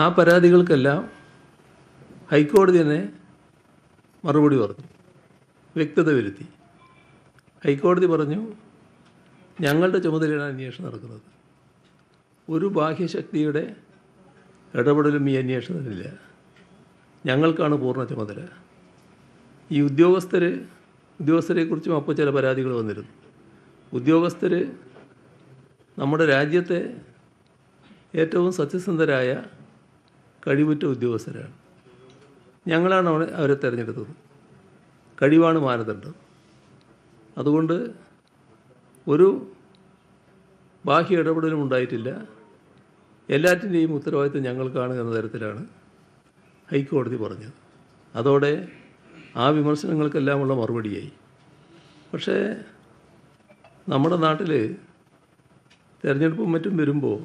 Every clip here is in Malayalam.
ആ പരാതികൾക്കെല്ലാം ഹൈക്കോടതി തന്നെ മറുപടി പറഞ്ഞു, വ്യക്തത വരുത്തി. ഹൈക്കോടതി പറഞ്ഞു, ഞങ്ങളുടെ ചുമതലയാണ് അന്വേഷണം നടക്കുന്നത്, ഒരു ബാഹ്യശക്തിയുടെ ഇടപെടലും ഈ അന്വേഷണത്തിലില്ല, ഞങ്ങൾക്കാണ് പൂർണ്ണ ചുമതല. ഈ ഉദ്യോഗസ്ഥരെക്കുറിച്ചും അപ്പോൾ ചില പരാതികൾ വന്നിരുന്നു. ഉദ്യോഗസ്ഥർ നമ്മുടെ രാജ്യത്തെ ഏറ്റവും സത്യസന്ധരായ കഴിവുറ്റ ഉദ്യോഗസ്ഥരാണ്. ഞങ്ങളാണ് അവരെ തിരഞ്ഞെടുത്തത്. കഴിവാണ് മാനദണ്ഡം. അതുകൊണ്ട് ഒരു ബാഹ്യ ഇടപെടലും ഉണ്ടായിട്ടില്ല, എല്ലാറ്റിൻ്റെയും ഉത്തരവാദിത്വം ഞങ്ങൾക്കാണ് എന്ന തരത്തിലാണ് ഹൈക്കോടതി പറഞ്ഞത്. അതോടെ ആ വിമർശനങ്ങൾക്കെല്ലാമുള്ള മറുപടിയായി. പക്ഷേ നമ്മുടെ നാട്ടിൽ തിരഞ്ഞെടുപ്പും മറ്റും വരുമ്പോൾ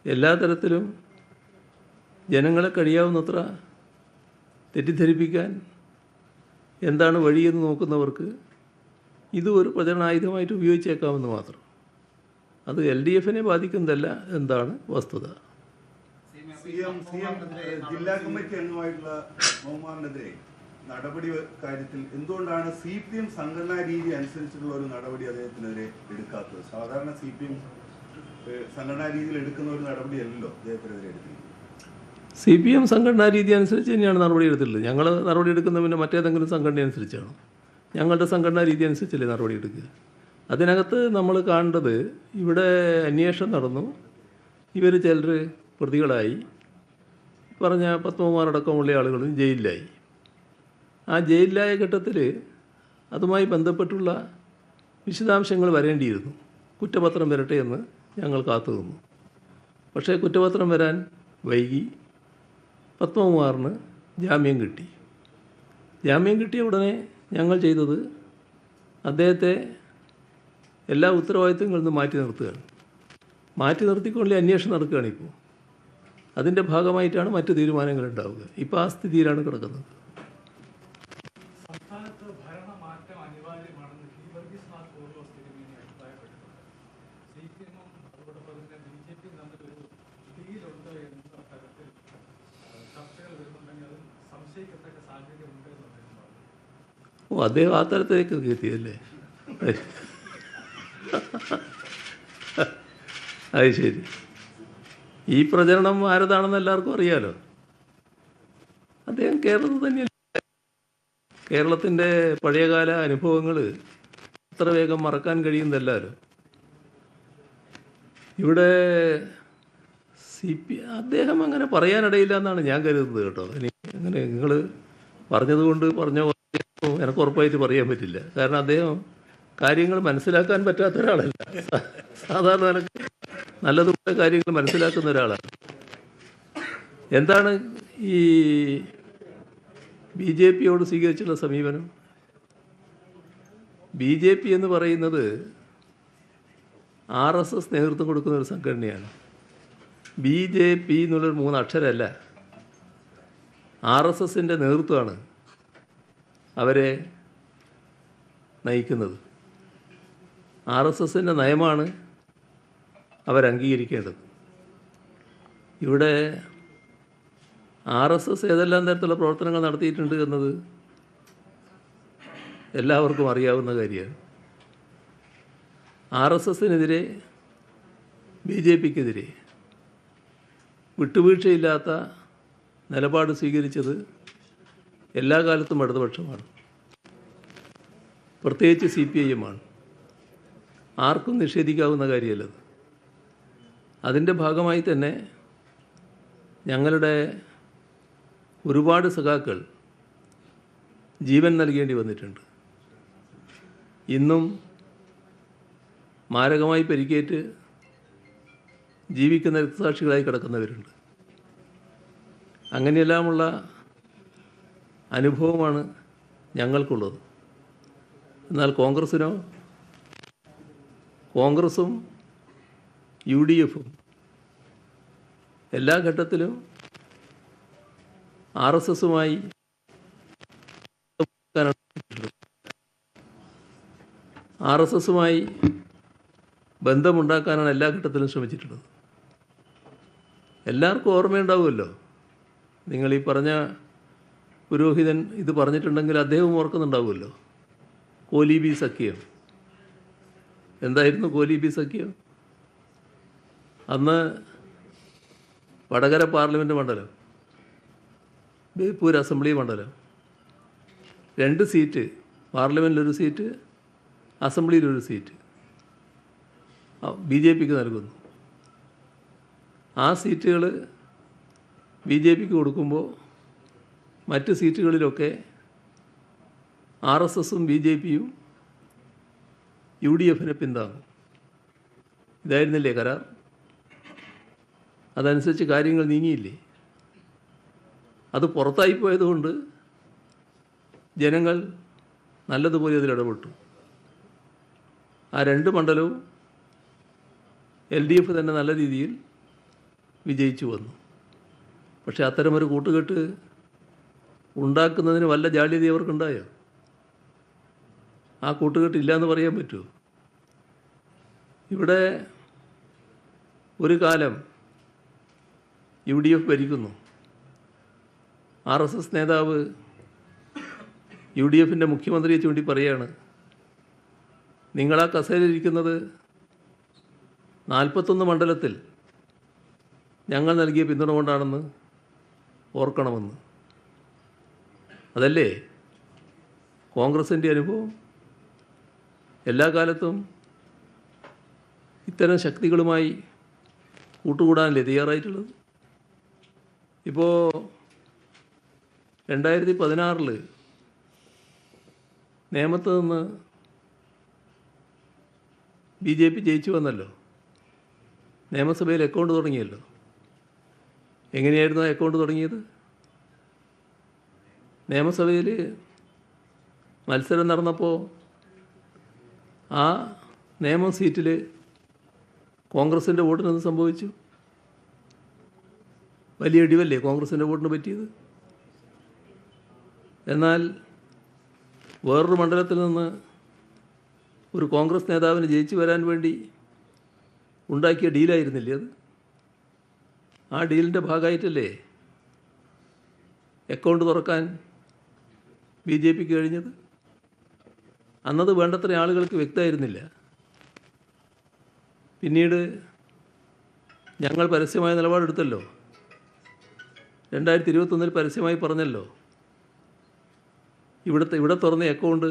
എല്ലാ തരത്തിലും ജനങ്ങളെ കഴിയാവുന്നത്ര തെറ്റിദ്ധരിപ്പിക്കാൻ എന്താണ് വഴിയെന്ന് നോക്കുന്നവർക്ക് ഇത് ഒരു പ്രചരണായുധമായിട്ട് ഉപയോഗിച്ചേക്കാമെന്ന് മാത്രം. അത് LDF-നെ ബാധിക്കുന്നതല്ല എന്താണ് വസ്തുത. ജില്ലാ കമ്മിറ്റി അംഗമായിട്ടുള്ള ബഹുമാനെതിരെ നടപടി കാര്യത്തിൽ എന്തുകൊണ്ടാണ് CPM സംഘടനാ രീതി അനുസരിച്ചുള്ള ഒരു നടപടി അദ്ദേഹത്തിനെതിരെ എടുക്കാത്തത്? സാധാരണ CPM സംഘടനാ രീതിയിൽ എടുക്കുന്ന ഒരു നടപടിയല്ലല്ലോ അദ്ദേഹത്തിനെതിരെ എടുക്കുന്നത്. CPM സംഘടനാ രീതി അനുസരിച്ച് തന്നെയാണ് നടപടി എടുത്തിട്ടുള്ളത്. ഞങ്ങൾ നടപടി എടുക്കുന്ന പിന്നെ മറ്റേതെങ്കിലും സംഘടന അനുസരിച്ചാണോ? ഞങ്ങളുടെ സംഘടനാ രീതി അനുസരിച്ചല്ലേ നടപടി എടുക്കുക. അതിനകത്ത് നമ്മൾ കാണേണ്ടത്, ഇവിടെ അന്വേഷണം നടന്നു, ഇവർ ചിലർ പ്രതികളായി, പറഞ്ഞ പത്മകുമാറടക്കമുള്ള ആളുകളും ജയിലിലായി. ആ ജയിലിലായ ഘട്ടത്തിൽ അതുമായി ബന്ധപ്പെട്ടുള്ള വിശദാംശങ്ങൾ വരേണ്ടിയിരുന്നു. കുറ്റപത്രം വരട്ടെ എന്ന് ഞങ്ങൾ കാത്തു നിന്നു. പക്ഷേ കുറ്റപത്രം വരാൻ വൈകി. പത്മകുമാറിന് ജാമ്യം കിട്ടി. ജാമ്യം കിട്ടിയ ഉടനെ ഞങ്ങൾ ചെയ്തത് അദ്ദേഹത്തെ എല്ലാ ഉത്തരവാദിത്തങ്ങളിൽ നിന്നും മാറ്റി നിർത്തുകയാണ്. മാറ്റി നിർത്തിക്കൊണ്ട് അന്വേഷണം നടക്കുകയാണ് ഇപ്പോൾ. അതിൻ്റെ ഭാഗമായിട്ടാണ് മറ്റ് തീരുമാനങ്ങൾ ഉണ്ടാവുക. ഇപ്പോൾ ആ സ്ഥിതിയിലാണ് കിടക്കുന്നത്. അദ്ദേഹം ആ തരത്തിലേക്ക് എത്തിയല്ലേ? അത് ശരി. ഈ പ്രചരണം ആരതാണെന്ന് എല്ലാവർക്കും അറിയാലോ. അദ്ദേഹം കേരളത്തിൽ തന്നെയല്ല. കേരളത്തിൻ്റെ പഴയകാല അനുഭവങ്ങൾ അത്ര വേഗം മറക്കാൻ കഴിയുന്നതല്ലല്ലോ. ഇവിടെ അദ്ദേഹം അങ്ങനെ പറയാനിടയില്ല എന്നാണ് ഞാൻ കരുതുന്നത് കേട്ടോ. അങ്ങനെ നിങ്ങൾ പറഞ്ഞതുകൊണ്ട് എനിക്ക് ഉറപ്പായിട്ട് പറയാൻ പറ്റില്ല. കാരണം അദ്ദേഹം കാര്യങ്ങൾ മനസ്സിലാക്കാൻ പറ്റാത്ത ഒരാളല്ല. സാധാരണ നല്ലതുപോലെ കാര്യങ്ങൾ മനസ്സിലാക്കുന്ന ഒരാളാണ്. എന്താണ് ഈ BJP-യോട് സ്വീകരിച്ചുള്ള സമീപനം? BJP എന്ന് പറയുന്നത് RSS നേതൃത്വം കൊടുക്കുന്ന ഒരു സംഘടനയാണ്. BJP എന്നുള്ളൊരു 3 അക്ഷരമല്ല, RSS-ൻ്റെ നേതൃത്വമാണ് അവരെ നയിക്കുന്നത്. RSS-ൻ്റെ നയമാണ് അവരംഗീകരിക്കേണ്ടത്. ഇവിടെ RSS ഏതെല്ലാം തരത്തിലുള്ള പ്രവർത്തനങ്ങൾ നടത്തിയിട്ടുണ്ട് എന്നത് എല്ലാവർക്കും അറിയാവുന്ന കാര്യമാണ്. RSS-നെതിരെ BJP-ക്കെതിരെ വിട്ടുവീഴ്ചയില്ലാത്ത നിലപാട് സ്വീകരിച്ചത് എല്ലാ കാലത്തും ഇടതുപക്ഷമാണ്, പ്രത്യേകിച്ച് CPI-യുമാണ്. ആർക്കും നിഷേധിക്കാവുന്ന കാര്യമല്ലത്. അതിൻ്റെ ഭാഗമായി തന്നെ ഞങ്ങളുടെ ഒരുപാട് സഖാക്കൾ ജീവൻ നൽകേണ്ടി വന്നിട്ടുണ്ട്. ഇന്നും മാരകമായി പരിക്കേറ്റ് ജീവിക്കുന്ന രക്തസാക്ഷികളായി കിടക്കുന്നവരുണ്ട്. അങ്ങനെയെല്ലാമുള്ള അനുഭവമാണ് ഞങ്ങൾക്കുള്ളത്. എന്നാൽ കോൺഗ്രസും UDF-ഉം എല്ലാ ഘട്ടത്തിലും RSS-മായി ബന്ധമുണ്ടാക്കാനാണ് എല്ലാ ഘട്ടത്തിലും ശ്രമിച്ചിട്ടുള്ളത്. എല്ലാവർക്കും ഓർമ്മയുണ്ടാവുമല്ലോ. നിങ്ങളീ പറഞ്ഞ പുരോഹിതൻ ഇത് പറഞ്ഞിട്ടുണ്ടെങ്കിൽ അദ്ദേഹം ഓർക്കുന്നുണ്ടാവുമല്ലോ. കോലീബി സഖ്യം. എന്തായിരുന്നു കോലീബി സഖ്യം? അന്ന് വടകര പാർലമെൻറ്റ് മണ്ഡലം, ബേപ്പൂർ അസംബ്ലി മണ്ഡലം, 2 സീറ്റ്, പാർലമെൻറ്റിലൊരു സീറ്റ്, അസംബ്ലിയിലൊരു സീറ്റ് BJP നൽകുന്നു. ആ സീറ്റുകൾ BJP കൊടുക്കുമ്പോൾ മറ്റ് സീറ്റുകളിലൊക്കെ RSSഉം BJPയും UDF പിന്താങ്ങും. ഇതായിരുന്നില്ലേ കരാർ? അതനുസരിച്ച് കാര്യങ്ങൾ നീങ്ങിയില്ലേ? അത് പുറത്തായി പോയതുകൊണ്ട് ജനങ്ങൾ നല്ലതുപോലെ അതിൽ ഇടപെട്ടു. ആ 2 മണ്ഡലവും LDF തന്നെ നല്ല രീതിയിൽ വിജയിച്ചു വന്നു. പക്ഷെ അത്തരമൊരു കൂട്ടുകെട്ട് ഉണ്ടാക്കുന്നതിന് വല്ല ജാള്യത അവർക്കുണ്ടായോ? ആ കൂട്ടുകെട്ടില്ല എന്ന് പറയാൻ പറ്റുമോ? ഇവിടെ ഒരു കാലം UDF ഭരിക്കുന്നു. RSS നേതാവ് UDFൻ്റെ മുഖ്യമന്ത്രിയെ ചൂണ്ടി പറയുകയാണ്, നിങ്ങളാ കസേരയിലിരിക്കുന്നത് 41 മണ്ഡലത്തിൽ ഞങ്ങൾ നൽകിയ പിന്തുണ കൊണ്ടാണെന്ന് ഓർക്കണമെന്ന്. അതല്ലേ കോൺഗ്രസിൻ്റെ അനുഭവം? എല്ലാ കാലത്തും ഇത്തരം ശക്തികളുമായി കൂട്ടുകൂടാനല്ലേ തയ്യാറായിട്ടുള്ളത്? ഇപ്പോൾ 2016 നേമത്ത് നിന്ന് BJP ജയിച്ചു വന്നല്ലോ. നിയമസഭയിൽ അക്കൗണ്ട് തുടങ്ങിയല്ലോ. എങ്ങനെയായിരുന്നു അക്കൗണ്ട് തുടങ്ങിയത്? നിയമസഭയിൽ മത്സരം നടന്നപ്പോൾ ആ നിയമ സീറ്റിൽ കോൺഗ്രസിൻ്റെ വോട്ടിന് എന്ത് സംഭവിച്ചു? വലിയ ഇടിവല്ലേ കോൺഗ്രസിൻ്റെ വോട്ടിന് പറ്റിയത്? എന്നാൽ വേറൊരു മണ്ഡലത്തിൽ നിന്ന് ഒരു കോൺഗ്രസ് നേതാവിന് ജയിച്ചു വരാൻ വേണ്ടി ഉണ്ടാക്കിയ ഡീലായിരുന്നില്ലേ അത്? ആ ഡീലിൻ്റെ ഭാഗമായിട്ടല്ലേ അക്കൗണ്ട് തുറക്കാൻ BJPക്ക് കഴിഞ്ഞത്? അന്നത് വേണ്ടത്ര ആളുകൾക്ക് വ്യക്തമായിരുന്നില്ല. പിന്നീട് ഞങ്ങൾ പരസ്യമായ നിലപാടെടുത്തല്ലോ. 2021 പരസ്യമായി പറഞ്ഞല്ലോ, ഇവിടെ തുറന്ന അക്കൗണ്ട്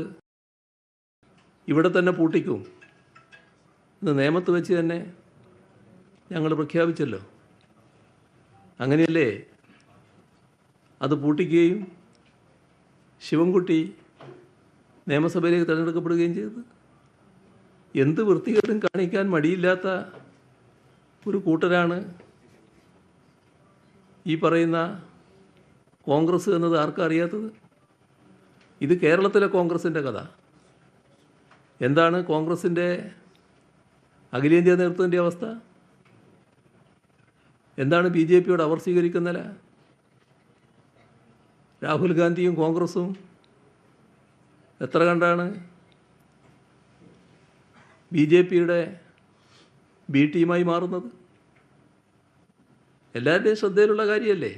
ഇവിടെ തന്നെ പൂട്ടിക്കും. ഇത് നേമത്ത് വെച്ച് തന്നെ ഞങ്ങൾ പ്രഖ്യാപിച്ചല്ലോ. അങ്ങനെയല്ലേ അത് പൂട്ടിക്കുകയും ശിവൻകുട്ടി നിയമസഭയിലേക്ക് തിരഞ്ഞെടുക്കപ്പെടുകയും ചെയ്തത്? എന്ത് വൃത്തികേടും കാണിക്കാൻ മടിയില്ലാത്ത ഒരു കൂട്ടരാണ് ഈ പറയുന്ന കോൺഗ്രസ് എന്നത് ആർക്കും അറിയാത്തത്? ഇത് കേരളത്തിലെ കോൺഗ്രസിൻ്റെ കഥ. എന്താണ് കോൺഗ്രസിൻ്റെ അഖിലേന്ത്യാ നേതൃത്വത്തിൻ്റെ അവസ്ഥ? എന്താണ് BJPയോട് അവർ സ്വീകരിക്കുന്ന നില? രാഹുൽ ഗാന്ധിയും കോൺഗ്രസും എത്ര കണ്ടാണ് BJPയുടെ B ടീമായി മാറുന്നത്? എല്ലാവരുടെയും ശ്രദ്ധയിലുള്ള കാര്യമല്ലേ?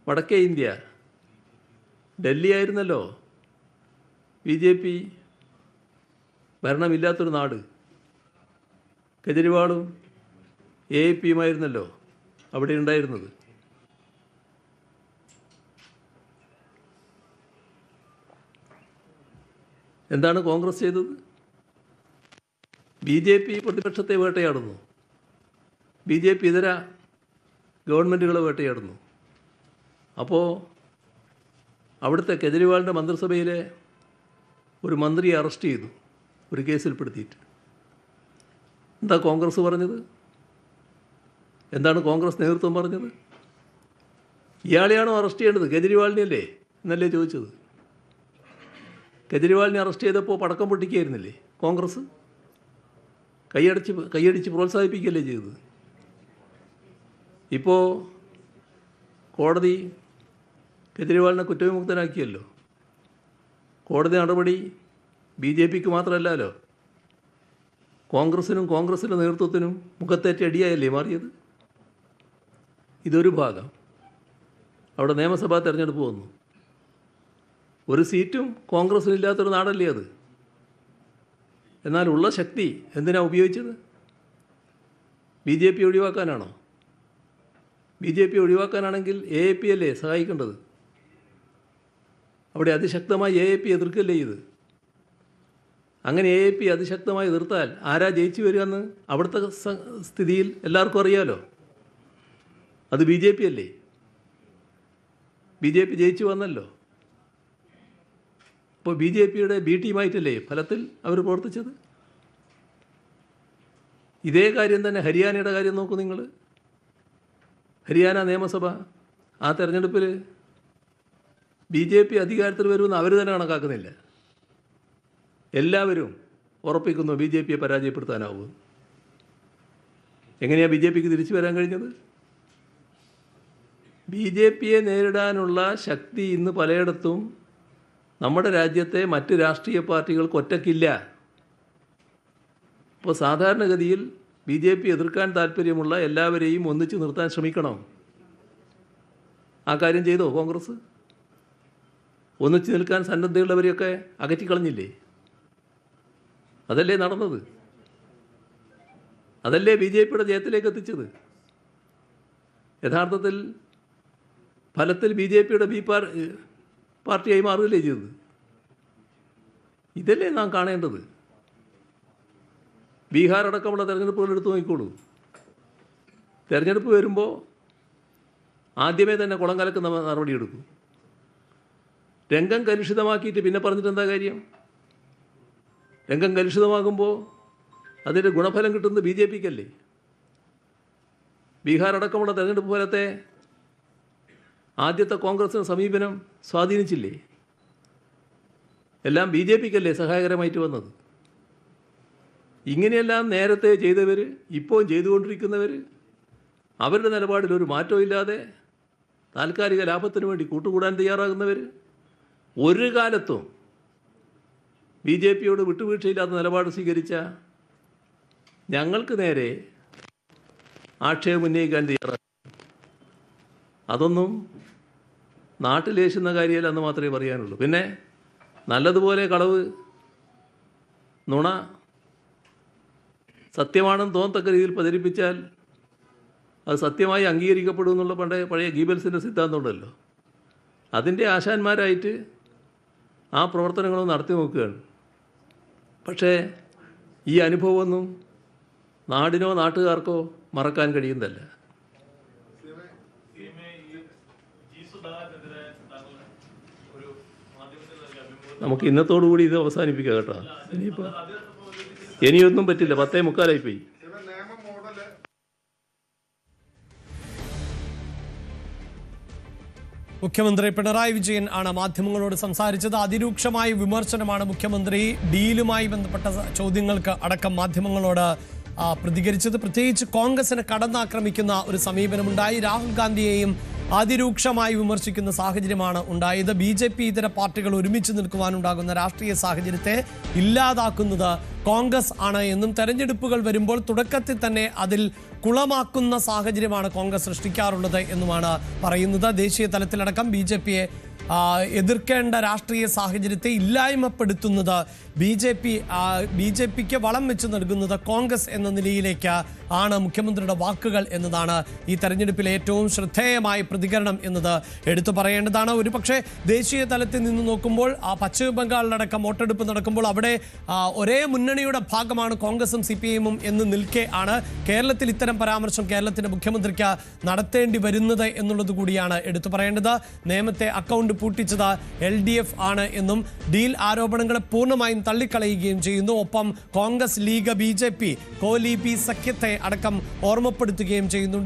വടക്കേ ഇന്ത്യ, ഡൽഹി ആയിരുന്നല്ലോ BJP ഭരണമില്ലാത്തൊരു നാട്. കെജ്രിവാളും AAPയുമായിരുന്നല്ലോ അവിടെ ഉണ്ടായിരുന്നത്. എന്താണ് കോൺഗ്രസ് ചെയ്തത്? BJP പ്രതിപക്ഷത്തെ വേട്ടയാടുന്നു, BJP ഇതര ഗവൺമെൻറ്റുകളെ വേട്ടയാടുന്നു. അപ്പോൾ അവിടുത്തെ കെജ്രിവാളിൻ്റെ മന്ത്രിസഭയിലെ ഒരു മന്ത്രിയെ അറസ്റ്റ് ചെയ്തു, ഒരു കേസിൽപ്പെടുത്തിയിട്ട്. എന്താ കോൺഗ്രസ് പറഞ്ഞത്? എന്താണ് കോൺഗ്രസ് നേതൃത്വം പറഞ്ഞത്? ഇയാളെയാണോ അറസ്റ്റ് ചെയ്യേണ്ടത്, കെജ്രിവാളിനെയല്ലേ എന്നല്ലേ ചോദിച്ചത്? കെജ്രിവാളിനെ അറസ്റ്റ് ചെയ്തപ്പോൾ പടക്കം പൊട്ടിക്കുകയായിരുന്നില്ലേ കോൺഗ്രസ്? കൈയടിച്ച് പ്രോത്സാഹിപ്പിക്കുകയല്ലേ ചെയ്തത്? ഇപ്പോൾ കോടതി കെജ്രിവാളിനെ കുറ്റവിമുക്തനാക്കിയല്ലോ. കോടതി നടപടി BJPക്ക് മാത്രമല്ലല്ലോ, കോൺഗ്രസിനും കോൺഗ്രസിൻ്റെ നേതൃത്വത്തിനും മുഖത്തേറ്റ അടിയായല്ലേ മാറിയത്? ഇതൊരു ഭാഗം. അവിടെ നിയമസഭാ തെരഞ്ഞെടുപ്പ് വന്നു. ഒരു സീറ്റും കോൺഗ്രസിനില്ലാത്തൊരു നാടല്ലേ അത്. എന്നാൽ ഉള്ള ശക്തി എന്തിനാ ഉപയോഗിച്ചത്? BJP ഒഴിവാക്കാനാണോ? BJP ഒഴിവാക്കാനാണെങ്കിൽ AAP അല്ലേ സഹായിക്കേണ്ടത്? അവിടെ അതിശക്തമായി AAP എതിർക്കല്ലേ ഇത്. അങ്ങനെ AAP അതിശക്തമായി എതിർത്താൽ ആരാ ജയിച്ചു വരികയെന്ന് അവിടുത്തെ സ്ഥിതിയിൽ എല്ലാവർക്കും അറിയാലോ. അത് BJP അല്ലേ. BJP ജയിച്ചു വന്നല്ലോ. അപ്പോൾ BJPയുടെ B ടീമായിട്ടല്ലേ ഫലത്തിൽ അവർ പ്രവർത്തിച്ചത്. ഇതേ കാര്യം തന്നെ ഹരിയാനയുടെ കാര്യം നോക്കൂ നിങ്ങൾ. ഹരിയാന നിയമസഭ ആ തെരഞ്ഞെടുപ്പിൽ BJP അധികാരത്തിൽ വരുമെന്ന് അവർ തന്നെ കണക്കാക്കുന്നില്ല. എല്ലാവരും ഉറപ്പിക്കുന്നു BJPയെ പരാജയപ്പെടുത്താനാവും. എങ്ങനെയാണ് BJPക്ക് തിരിച്ചു വരാൻ കഴിഞ്ഞത്? BJPയെ നേരിടാനുള്ള ശക്തി ഇന്ന് പലയിടത്തും നമ്മുടെ രാജ്യത്തെ മറ്റ് രാഷ്ട്രീയ പാർട്ടികൾക്ക് ഒറ്റയ്ക്കില്ല. അപ്പോൾ സാധാരണഗതിയിൽ BJP എതിർക്കാൻ താല്പര്യമുള്ള എല്ലാവരെയും ഒന്നിച്ചു നിർത്താൻ ശ്രമിക്കണം. ആ കാര്യം ചെയ്തോ കോൺഗ്രസ്? ഒന്നിച്ചു നിൽക്കാൻ സന്നദ്ധയുള്ളവരെയൊക്കെ അകറ്റിക്കളഞ്ഞില്ലേ? അതല്ലേ നടന്നത്? അതല്ലേ BJPയുടെ ജയത്തിലേക്ക് എത്തിച്ചത്? യഥാർത്ഥത്തിൽ ഫലത്തിൽ BJPയുടെ പാർട്ടിയായി മാറുകയല്ലേ ചെയ്തത്. ഇതല്ലേ നാം കാണേണ്ടത്. ബീഹാർ അടക്കമുള്ള തെരഞ്ഞെടുപ്പുകൾ എടുത്തു നോക്കിക്കോളൂ. തെരഞ്ഞെടുപ്പ് വരുമ്പോൾ ആദ്യമേ തന്നെ കുളം കലക്കുന്ന നടപടിയെടുക്കും. രംഗം കലുഷിതമാക്കിയിട്ട് പിന്നെ പറഞ്ഞിട്ട് എന്താ കാര്യം? രംഗം കലുഷിതമാകുമ്പോൾ അതിൻ്റെ ഗുണഫലം കിട്ടുന്നത് BJPക്കല്ലേ. ബീഹാർ അടക്കമുള്ള തെരഞ്ഞെടുപ്പ് ഫലത്തെ ആദ്യത്തെ കോൺഗ്രസിന് സമീപനം സ്വാധീനിച്ചില്ലേ? എല്ലാം BJPക്കല്ലേ സഹായകരമായിട്ട് വന്നത്. ഇങ്ങനെയെല്ലാം നേരത്തെ ചെയ്തവർ, ഇപ്പോൾ ചെയ്തുകൊണ്ടിരിക്കുന്നവർ, അവരുടെ നിലപാടിൽ ഒരു മാറ്റവും ഇല്ലാതെ താൽക്കാലിക ലാഭത്തിന് വേണ്ടി കൂട്ടുകൂടാൻ തയ്യാറാകുന്നവർ, ഒരു കാലത്തും BJPയോട് വിട്ടുവീഴ്ചയില്ലാത്ത നിലപാട് സ്വീകരിച്ച ഞങ്ങൾക്ക് നേരെ ആക്ഷേപം ഉന്നയിക്കാൻ തയ്യാറാകും. അതൊന്നും നാട്ടിലേശുന്ന കാര്യമല്ലെന്ന് മാത്രമേ പറയാനുള്ളൂ. പിന്നെ നല്ലതുപോലെ കളവ്, നുണ സത്യമാണെന്ന് തോന്നത്തക്ക രീതിയിൽ പ്രചരിപ്പിച്ചാൽ അത് സത്യമായി അംഗീകരിക്കപ്പെടും എന്നുള്ള പഴയ ഗീബൽസിൻ്റെ സിദ്ധാന്തം ഉണ്ടല്ലോ. അതിൻ്റെ ആശാന്മാരായിട്ട് ആ പ്രവർത്തനങ്ങളും നടത്തി നോക്കുകയാണ്. പക്ഷേ ഈ അനുഭവമൊന്നും നാടിനോ നാട്ടുകാർക്കോ മറക്കാൻ കഴിയുന്നതല്ല. നമുക്ക് ഇന്നത്തോടുകൂടി ഇത് അവസാനിപ്പിക്കാം കേട്ടോ. ഇനിയൊന്നും പറ്റില്ല. 10:45 മുഖ്യമന്ത്രി പിണറായി വിജയൻ ആണ് മാധ്യമങ്ങളോട് സംസാരിച്ചത്. അതിരൂക്ഷമായ വിമർശനമാണ് മുഖ്യമന്ത്രി ഡീലുമായി ബന്ധപ്പെട്ട ചോദ്യങ്ങൾക്ക് അടക്കം മാധ്യമങ്ങളോട് പ്രതികരിച്ചത്. പ്രത്യേകിച്ച് കോൺഗ്രസിനെ കടന്നാക്രമിക്കുന്ന ഒരു സമീപനമുണ്ടായി. രാഹുൽ ഗാന്ധിയെയും അതിരൂക്ഷമായി വിമർശിക്കുന്ന സാഹചര്യമാണ് ഉണ്ടായത്. BJP ഇതര പാർട്ടികൾ ഒരുമിച്ച് നിൽക്കുവാനുണ്ടാകുന്ന രാഷ്ട്രീയ സാഹചര്യത്തെ ഇല്ലാതാക്കുന്നത് കോൺഗ്രസ് ആണ് എന്നും തെരഞ്ഞെടുപ്പുകൾ വരുമ്പോൾ തുടക്കത്തിൽ തന്നെ അതിൽ കുളമാക്കുന്ന സാഹചര്യമാണ് കോൺഗ്രസ് സൃഷ്ടിക്കാറുള്ളത് എന്നുമാണ് പറയുന്നത്. ദേശീയ തലത്തിലടക്കം BJPയെ എതിർക്കേണ്ട രാഷ്ട്രീയ സാഹചര്യത്തെ ഇല്ലായ്മപ്പെടുത്തുന്നത് BJPക്ക് വളം വെച്ച് നൽകുന്നത് കോൺഗ്രസ് എന്ന നിലയിലേക്ക് ആണ് മുഖ്യമന്ത്രിയുടെ വാക്കുകൾ എന്നതാണ് ഈ തെരഞ്ഞെടുപ്പിലെ ഏറ്റവും ശ്രദ്ധേയമായ പ്രതികരണം എന്നത് എടുത്തു പറയേണ്ടതാണ്. ഒരു പക്ഷേ ദേശീയ തലത്തിൽ നിന്ന് നോക്കുമ്പോൾ പശ്ചിമ ബംഗാളിലടക്കം വോട്ടെടുപ്പ് നടക്കുമ്പോൾ അവിടെ ഒരേ മുന്നണിയുടെ ഭാഗമാണ് കോൺഗ്രസും CPIM എന്ന് നിൽക്കെ ആണ് കേരളത്തിൽ ഇത്തരം പരാമർശം കേരളത്തിന്റെ മുഖ്യമന്ത്രിക്ക് നടത്തേണ്ടി വരുന്നത് എന്നുള്ളത് കൂടിയാണ് എടുത്തു പറയേണ്ടത്. നേമത്തെ അക്കൗണ്ട് പൂട്ടിച്ചത് LDF ആണ് എന്നും ഡീൽ ആരോപണങ്ങളെ പൂർണ്ണമായും തള്ളിക്കളയുകയും ചെയ്യുന്നു. ഒപ്പം കോൺഗ്രസ്, ലീഗ്, BJP, കോലീബി സഖ്യത്തെ അടക്കം ഓർമ്മപ്പെടുത്തുകയും ചെയ്യുന്നുണ്ട്.